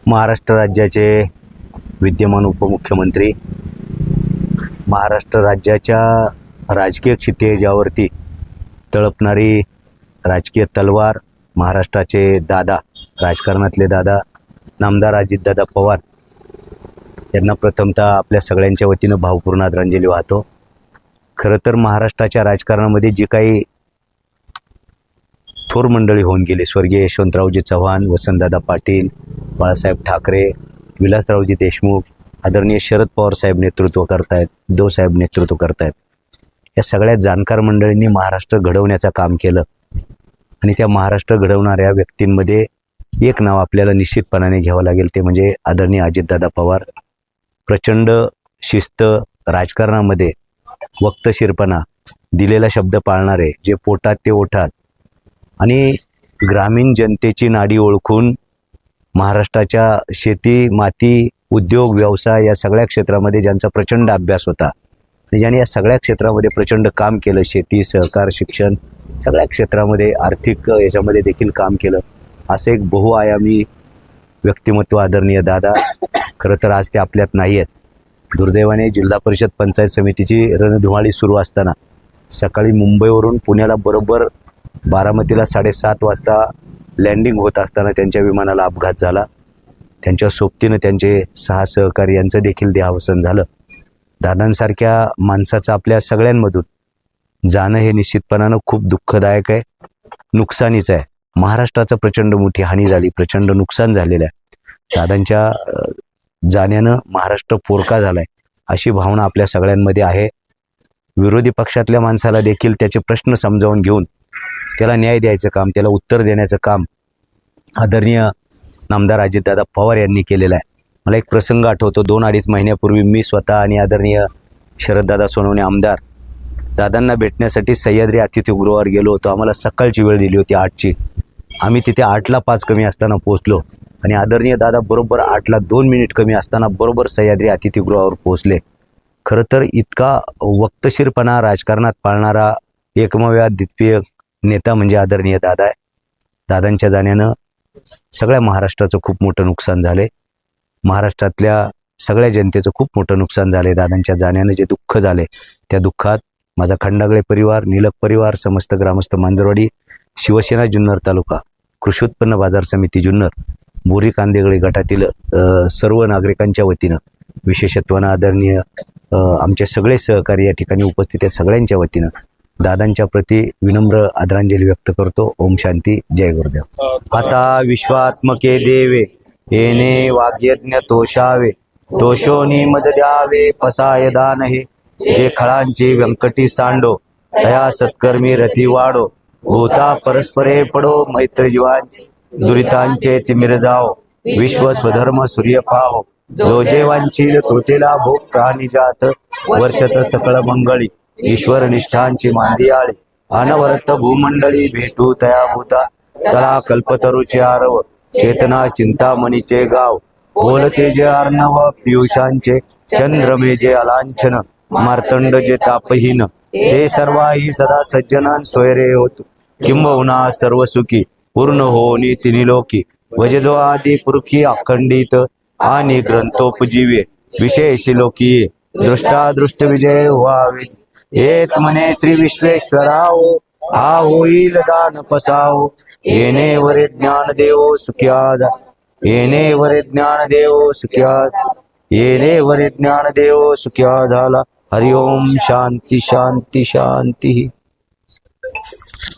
महाराष्ट्र राज्याचे विद्यमान उपमुख्यमंत्री, महाराष्ट्र राज्याच्या राजकीय क्षितिजावरती तळपणारी राजकीय तलवार, महाराष्ट्राचे दादा, राजकारणातले दादा नामदार अजितदादा पवार यांना प्रथमतः आपल्या सगळ्यांच्या वतीनं भावपूर्ण आदरांजली वाहतो. खरं तर महाराष्ट्राच्या राजकारणामध्ये जी काही थोर मंडळी होऊन गेली, स्वर्गीय यशवंतरावजी चव्हाण, वसंतदादा पाटील, बाळासाहेब ठाकरे, विलासरावजी देशमुख, आदरणीय शरद पवार साहेब नेतृत्व करतायत, उद्धव साहेब नेतृत्व करतायत, या सगळ्या जाणकार मंडळींनी महाराष्ट्र घडवण्याचं काम केलं. आणि त्या महाराष्ट्र घडवणाऱ्या व्यक्तींमध्ये एक नाव आपल्याला निश्चितपणाने घ्यावं लागेल, ते म्हणजे आदरणीय अजितदादा पवार. प्रचंड शिस्त, राजकारणामध्ये वक्तशीरपणा, दिलेला शब्द पाळणारे, जे पोटात ते ओठात, आणि ग्रामीण जनतेची नाडी ओळखून महाराष्ट्राच्या शेती, माती, उद्योग, व्यवसाय या सगळ्या क्षेत्रामध्ये ज्यांचा प्रचंड अभ्यास होता आणि ज्यांनी या सगळ्या क्षेत्रामध्ये प्रचंड काम केलं, शेती, सहकार, शिक्षण, सगळ्या क्षेत्रामध्ये, आर्थिक याच्यामध्ये देखील काम केलं, असं एक बहुआयामी व्यक्तिमत्व आदरणीय दादा. खरं तर आज ते आपल्यात नाही आहेत. दुर्दैवाने जिल्हा परिषद पंचायत समितीची रणधुमाळी सुरू असताना सकाळी मुंबईवरून पुण्याला बरोबर बारामतीला 7:30 वाजता लँडिंग होत असताना त्यांच्या विमानाला अपघात झाला. त्यांच्या सोबतीनं त्यांचे 6 सहकारी यांचं देखील देहावसन झालं. दादांसारख्या माणसाचं आपल्या सगळ्यांमधून जाणं हे निश्चितपणानं खूप दुःखदायक आहे, नुकसानीचं आहे. महाराष्ट्राचं प्रचंड मोठी हानी झाली, प्रचंड नुकसान झालेलं आहे. दादांच्या जाण्यानं महाराष्ट्र पोरका झालाय अशी भावना आपल्या सगळ्यांमध्ये आहे. विरोधी पक्षातल्या माणसाला देखील त्याचे प्रश्न समजावून घेऊन त्याला न्याय द्यायचं काम, त्याला उत्तर देण्याचं काम आदरणीय नामदार अजितदादा पवार यांनी केलेलं आहे. मला एक प्रसंग आठवतो. 2-2.5 महिन्यापूर्वी मी स्वतः आणि आदरणीय शरददादा सोनवणे आमदार दादांना भेटण्यासाठी सह्याद्री अतिथीगृहावर गेलो होतो. आम्हाला सकाळची वेळ दिली होती 8ची. आम्ही तिथे 8ला 5 कमी असताना पोहोचलो आणि आदरणीय दादा बरोबर 8ला 2 मिनिट कमी असताना बरोबर सह्याद्री अतिथीगृहावर पोहोचले. खरं तर इतका वक्तशीरपणा राजकारणात पाळणारा एकमेव द्वितीय नेता म्हणजे आदरणीय दादा आहे. दादांच्या जाण्यानं सगळ्या महाराष्ट्राचं खूप मोठं नुकसान झाले. महाराष्ट्रातल्या सगळ्या जनतेचं खूप मोठं नुकसान झाले. दादांच्या जाण्यानं जे दुःख झाले त्या दुःखात माझा खंडागळे परिवार, निलक परिवार, समस्त ग्रामस्थ मांजरवाडी, शिवसेना जुन्नर तालुका, कृषी उत्पन्न बाजार समिती जुन्नर, बोरी कांदेगळे गटातील सर्व नागरिकांच्या वतीनं, विशेषत्वानं आदरणीय आमचे सगळे सहकारी या ठिकाणी उपस्थित आहेत, सगळ्यांच्या वतीनं दादांच्या प्रती विनम्र आदरांजली व्यक्त करतो. ओम शांती, जय गुरुदेव. आता विश्वात्मके देवे येणे वाग्यज्ञ तोषावे, तोषोनी मज द्यावे पसाय दान हे, जे खळांची व्यंकटी सांडो तया सत्कर्मी रती वाढो, होता परस्परे पडो मैत्र जीवांचे, दुरितांचे तिमिर जाओ, विश्व स्वधर्म सूर्य पाहो, जो जे वांछील तोतेला भोग प्राणी जात, वर्षत सकळ मंगळी ईश्वर निष्ठांची मांदी आळी, अनवरत भूमंडळी भेटू तया भूता, चला कल्पतरुचे आरव, चेतना चिंतामणीचे गाव, बोलते जे अर्णव पियुषांचे, चंद्रमे जे अलांछन, मार्तंड जे तापहीन, ते सर्वाही सदा सज्जनान सोयरे होत, किंबहुना सर्व सुखी पूर्ण होनी तिन्ही लोकी, वजदो आदी पुरखी अखंडित आणि ग्रंथोपजीवे, विशेष लोकी दृष्टादृष्ट विजय व्हावे, येत म्हणे श्री विश्वेश्वराओ, हा होईल दान पसाओ, येणे वरे ज्ञान देवो सुख्या जा, येणे वरे ज्ञान देवो सुख्या, येणे वरे ज्ञान देवो सुख्या झाला. हरिओम शांती शांती शांती.